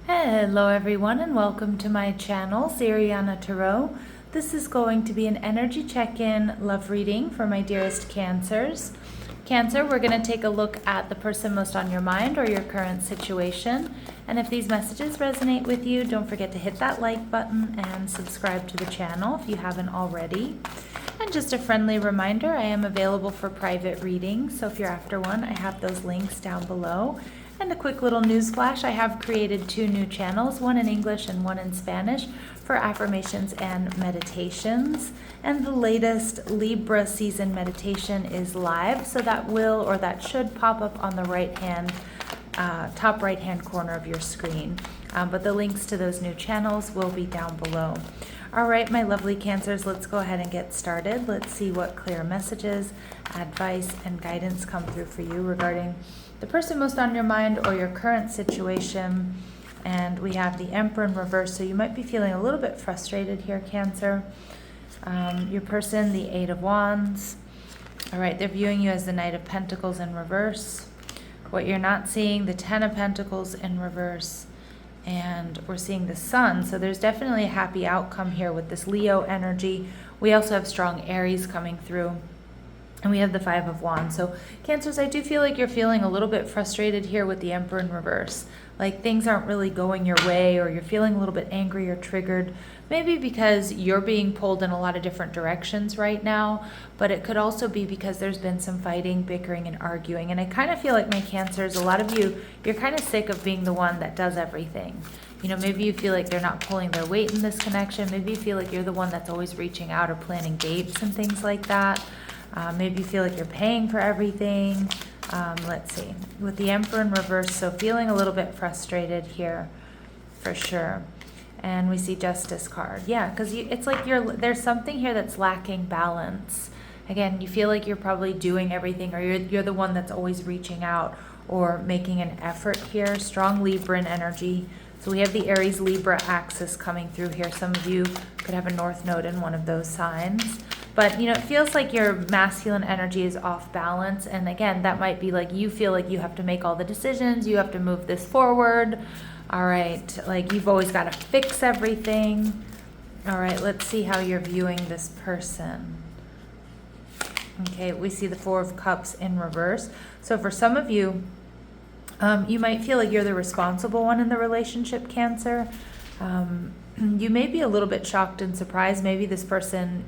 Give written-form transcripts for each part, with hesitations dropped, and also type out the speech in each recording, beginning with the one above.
Hello everyone and welcome to my channel, Sirianatarot. This is going to be an energy check-in love reading for my dearest Cancers. Cancer, we're going to take a look at the person most on your mind or your current situation. And if these messages resonate with you, don't forget to hit that like button and subscribe to the channel if you haven't already. And just a friendly reminder, I am available for private readings, so if you're after one, I have those links down below. And a quick little news flash, I have created 2 new channels, one in English and one in Spanish, for affirmations and meditations. And the latest Libra season meditation is live, so that should pop up on the top right hand corner of your screen. But the links to those new channels will be down below. All right, my lovely Cancers, let's go ahead and get started. Let's see what clear messages, advice, and guidance come through for you regarding the person most on your mind or your current situation. And we have the Emperor in reverse, so you might be feeling a little bit frustrated here, Cancer. Your person, the 8 of Wands. All right, they're viewing you as the Knight of Pentacles in reverse. What you're not seeing, the 10 of Pentacles in reverse. And we're seeing the Sun, so there's definitely a happy outcome here with this Leo energy. We also have strong Aries coming through. And we have the 5 of Wands. So Cancers, I do feel like you're feeling a little bit frustrated here with the Emperor in reverse. Like things aren't really going your way, or you're feeling a little bit angry or triggered. Maybe because you're being pulled in a lot of different directions right now. But it could also be because there's been some fighting, bickering, and arguing. And I kind of feel like, my Cancers, a lot of you, you're kind of sick of being the one that does everything. You know, maybe you feel like they're not pulling their weight in this connection. Maybe you feel like you're the one that's always reaching out or planning dates and things like that. Maybe you feel like you're paying for everything. Let's see. With the Emperor in reverse, so feeling a little bit frustrated here for sure. And we see Justice card. Yeah, because it's like there's something here that's lacking balance. Again, you feel like you're probably doing everything, or you're the one that's always reaching out or making an effort here. Strong Libran energy. So we have the Aries Libra axis coming through here. Some of you could have a North Node in one of those signs. But, you know, it feels like your masculine energy is off balance. And again, that might be like you feel like you have to make all the decisions. You have to move this forward. All right. Like you've always got to fix everything. All right. Let's see how you're viewing this person. Okay. We see the 4 of Cups in reverse. So for some of you, you might feel like you're the responsible one in the relationship, Cancer. You may be a little bit shocked and surprised. Maybe this person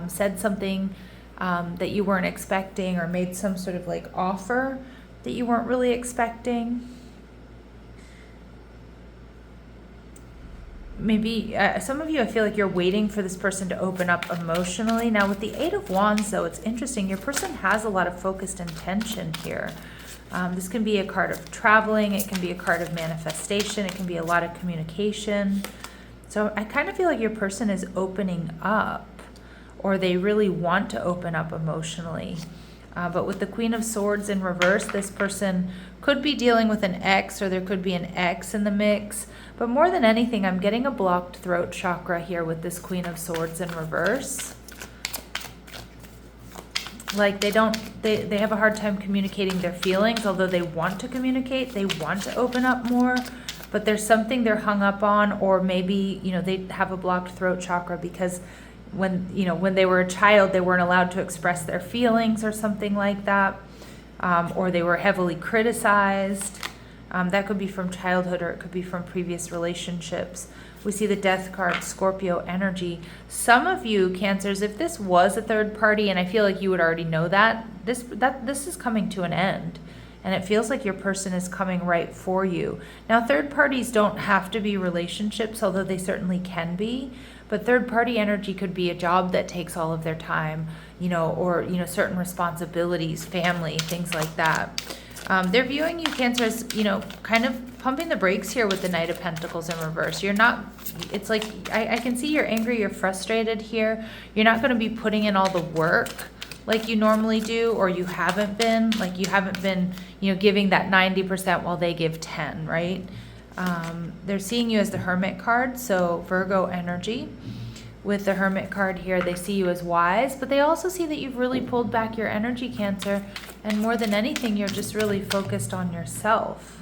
said something that you weren't expecting, or made some sort of like offer that you weren't really expecting. Maybe some of you, I feel like you're waiting for this person to open up emotionally. Now with the 8 of Wands, though, it's interesting. Your person has a lot of focused intention here. This can be a card of traveling. It can be a card of manifestation. It can be a lot of communication. So I kind of feel like your person is opening up, or they really want to open up emotionally. But with the Queen of Swords in reverse, this person could be dealing with an ex, or there could be an ex in the mix. But more than anything, I'm getting a blocked throat chakra here with this Queen of Swords in reverse. Like they have a hard time communicating their feelings, although they want to communicate, they want to open up more. But there's something they're hung up on, or maybe, you know, they have a blocked throat chakra because when they were a child, they weren't allowed to express their feelings or something like that, or they were heavily criticized. That could be from childhood, or it could be from previous relationships. We see the Death card, Scorpio energy. Some of you, Cancers, if this was a third party, and I feel like you would already know that, this is coming to an end. And it feels like your person is coming right for you. Now, third parties don't have to be relationships, although they certainly can be. But third party energy could be a job that takes all of their time, you know, or, you know, certain responsibilities, family, things like that. They're viewing you, Cancer, as, you know, kind of pumping the brakes here with the Knight of Pentacles in reverse. You're not, it's like, I can see you're angry, you're frustrated here. You're not going to be putting in all the work like you normally do, or you haven't been, you know, giving that 90% while they give 10, right? They're seeing you as the Hermit card, so Virgo energy. With the Hermit card here, they see you as wise, but they also see that you've really pulled back your energy, Cancer, and more than anything, you're just really focused on yourself.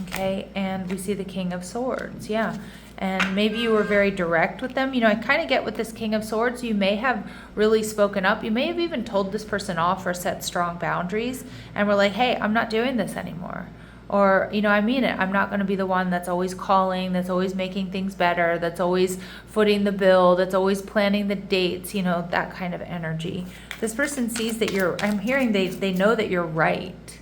Okay, and we see the King of Swords, yeah. And maybe you were very direct with them. You know, I kind of get with this King of Swords, you may have really spoken up. You may have even told this person off or set strong boundaries and were like, hey, I'm not doing this anymore. Or, you know, I mean it. I'm not going to be the one that's always calling, that's always making things better, that's always footing the bill, that's always planning the dates, you know, that kind of energy. This person sees that I'm hearing they know that you're right.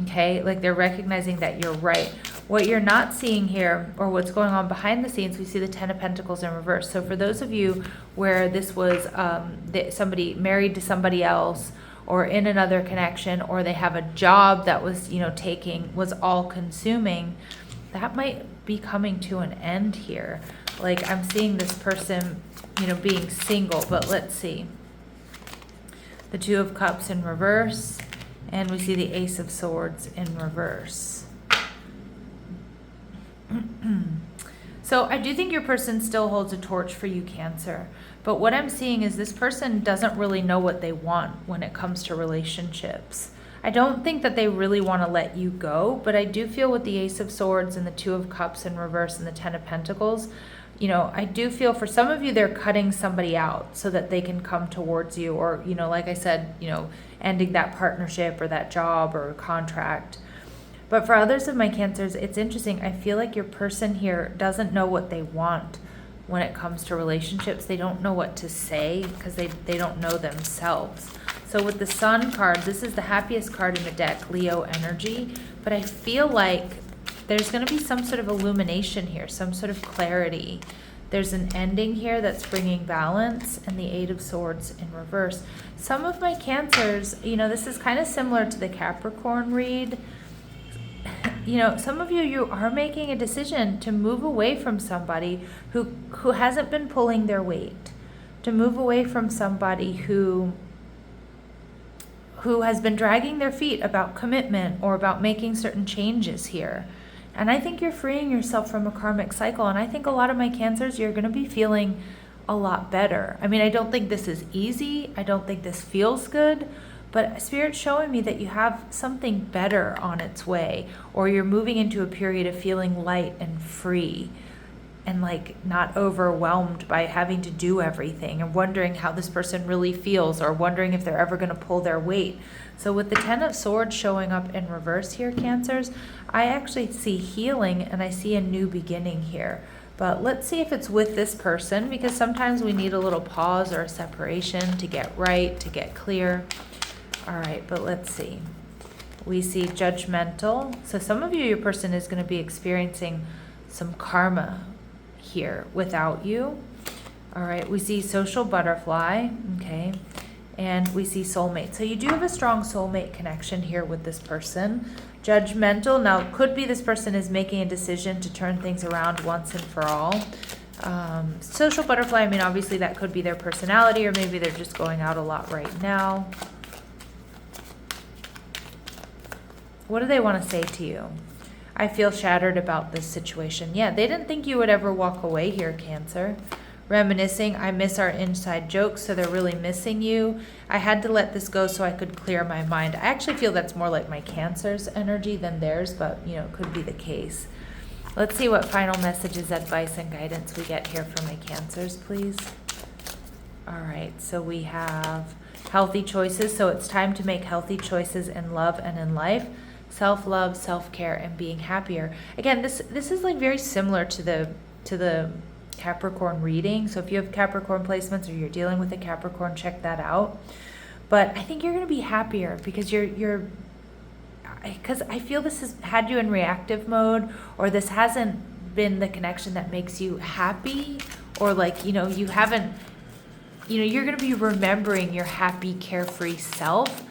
Okay, like they're recognizing that you're right. What you're not seeing here, or what's going on behind the scenes, we see the Ten of Pentacles in reverse. So for those of you where this was somebody married to somebody else, or in another connection, or they have a job that was, you know, was all consuming, that might be coming to an end here. Like I'm seeing this person, you know, being single, but let's see. The Two of Cups in reverse. And we see the Ace of Swords in reverse. So I do think your person still holds a torch for you, Cancer. But what I'm seeing is this person doesn't really know what they want when it comes to relationships. I don't think that they really want to let you go, but I do feel with the Ace of Swords and the Two of Cups in reverse and the Ten of Pentacles, you know, I do feel for some of you, they're cutting somebody out so that they can come towards you, or, you know, like I said, you know, ending that partnership or that job or contract. But for others of my Cancers, it's interesting. I feel like your person here doesn't know what they want when it comes to relationships. They don't know what to say because they don't know themselves. So with the Sun card, this is the happiest card in the deck, Leo energy. But I feel like there's going to be some sort of illumination here, some sort of clarity. There's an ending here that's bringing balance, and the Eight of Swords in reverse. Some of my Cancers, you know, this is kind of similar to the Capricorn read. You know, some of you are making a decision to move away from somebody who hasn't been pulling their weight, to move away from somebody who has been dragging their feet about commitment or about making certain changes here. And I think you're freeing yourself from a karmic cycle. And I think a lot of my Cancers, you're going to be feeling a lot better. I mean, I don't think this is easy. I don't think this feels good. But Spirit's showing me that you have something better on its way. Or you're moving into a period of feeling light and free. And like not overwhelmed by having to do everything. And wondering how this person really feels. Or wondering if they're ever going to pull their weight. So with the Ten of Swords showing up in reverse here, Cancers, I actually see healing and I see a new beginning here. But let's see if it's with this person, because sometimes we need a little pause or a separation to get right, to get clear. All right, but let's see. We see judgmental. So some of you, your person is going to be experiencing some karma here without you. All right, we see social butterfly. Okay. And we see soulmate. So you do have a strong soulmate connection here with this person. Judgmental. Now, could be this person is making a decision to turn things around once and for all. Social butterfly, I mean, obviously that could be their personality, or maybe they're just going out a lot right now. What do they want to say to you? I feel shattered about this situation. Yeah, they didn't think you would ever walk away here, Cancer. Reminiscing, I miss our inside jokes, so they're really missing you. I had to let this go so I could clear my mind. I actually feel that's more like my Cancer's energy than theirs, but, you know, it could be the case. Let's see what final messages, advice, and guidance we get here from my Cancers, please. All right, so we have healthy choices. So it's time to make healthy choices in love and in life. Self-love, self-care, and being happier. Again, this is like very similar to the Capricorn reading. So if you have Capricorn placements or you're dealing with a Capricorn, check that out. But I think you're going to be happier because because I feel this has had you in reactive mode, or this hasn't been the connection that makes you happy, or like, you know, you haven't, you know, you're going to be remembering your happy, carefree self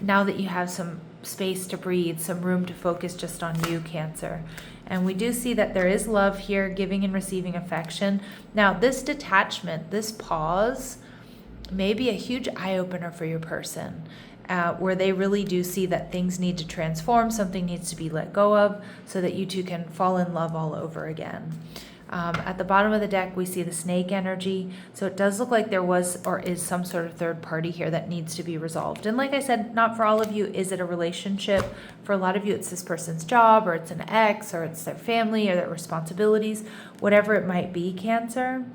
now that you have some space to breathe, some room to focus just on you, Cancer. And we do see that there is love here, giving and receiving affection. Now, this detachment, this pause, may be a huge eye-opener for your person, where they really do see that things need to transform, something needs to be let go of, so that you two can fall in love all over again. At the bottom of the deck, we see the snake energy. So it does look like there was or is some sort of third party here that needs to be resolved. And like I said, not for all of you is it a relationship. For a lot of you, it's this person's job, or it's an ex, or it's their family, or their responsibilities, whatever it might be, Cancer.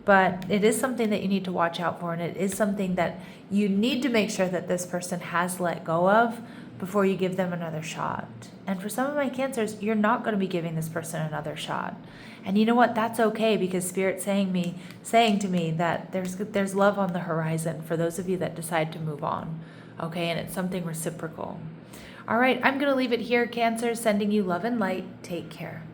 But it is something that you need to watch out for, and it is something that you need to make sure that this person has let go of before you give them another shot. And for some of my Cancers, you're not going to be giving this person another shot. And you know what? That's okay, because Spirit's saying to me that there's love on the horizon for those of you that decide to move on. Okay, and it's something reciprocal. All right, I'm going to leave it here, Cancer, sending you love and light. Take care.